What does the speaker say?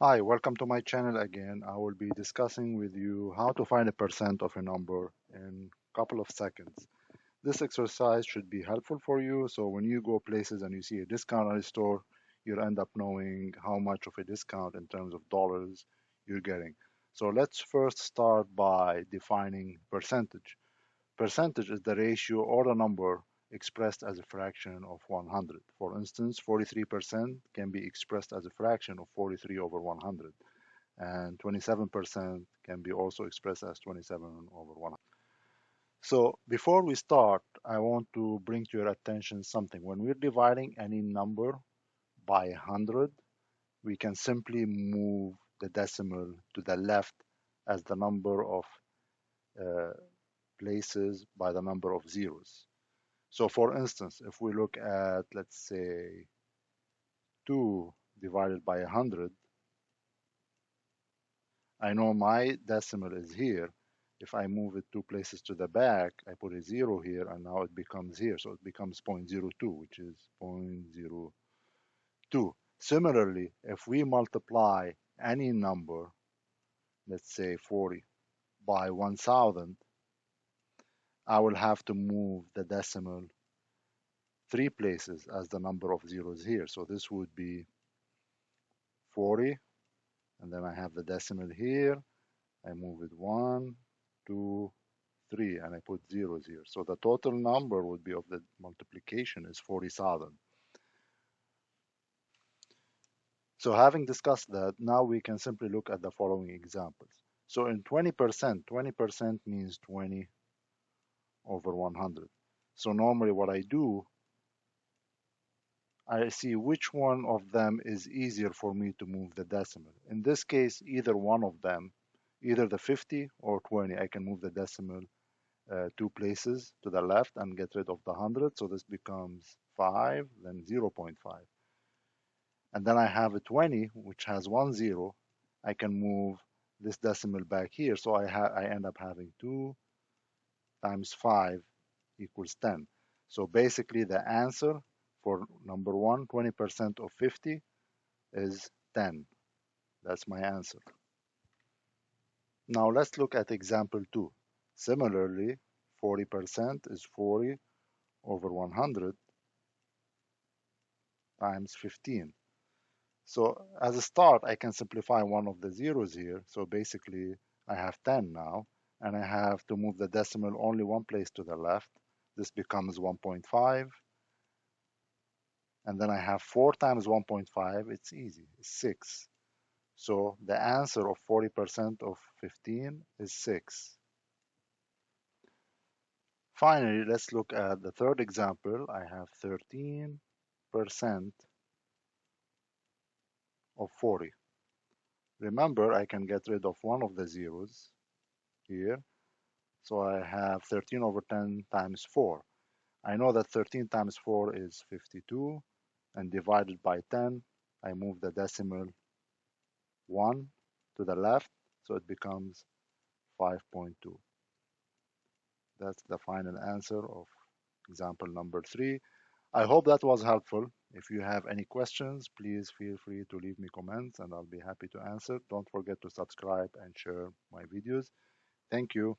Hi, welcome to my channel again. I will be discussing with you how to find a percent of a number in a couple of seconds. This exercise should be helpful for you, so when you go places and you see a discount at a store, you'll end up knowing how much of a discount in terms of dollars you're getting. So let's first start by defining percentage. Percentage is the ratio or the number expressed as a fraction of 100. For instance, 43% can be expressed as a fraction of 43 over 100, and 27% can be also expressed as 27 over 100. So before we start, I want to bring to your attention something. When we're dividing any number by 100, we can simply move the decimal to the left as the number of uh, places by the number of zeros. So for instance, if we look at, let's say, 2 divided by 100, I know my decimal is here. If I move it 2 places to the back, I put a 0 here, and now it becomes here. So it becomes 0.02, which is 0.02. Similarly, if we multiply any number, let's say 40, by 1000, I will have to move the decimal 3 places as the number of zeros here. So this would be 40, and then I have the decimal here. I move it 1, 2, 3, and I put zeros here. So the total number would be of the multiplication is 40,000. So having discussed that, now we can simply look at the following examples. So in 20%, 20% means 20 over 100. So normally what I do, I see which one of them is easier for me to move the decimal. In this case, either one of them, either the 50 or 20, I can move the decimal 2 places to the left and get rid of the 100. So this becomes 5, then 0.5. And then I have a 20, which has 1 0. I can move this decimal back here. So I end up having 2 times 5 equals 10. So basically the answer for number one, 20% of 50 is 10. That's my answer. Now let's look at example 2. Similarly, 40% is 40 over 100 times 15. So as a start, I can simplify one of the zeros here. So basically, I have 10 now, and I have to move the decimal only 1 place to the left. This becomes 1.5. And then I have 4 times 1.5. It's easy, it's 6. So the answer of 40% of 15 is 6. Finally, let's look at the third example. I have 13% of 40. Remember, I can get rid of one of the zeros here. So I have 13 over 10 times 4. I know that 13 times 4 is 52, and divided by 10, I move the decimal 1 to the left, so it becomes 5.2. That's the final answer of example number 3. I hope that was helpful. If you have any questions, please feel free to leave me comments and I'll be happy to answer. Don't forget to subscribe and share my videos. Thank you.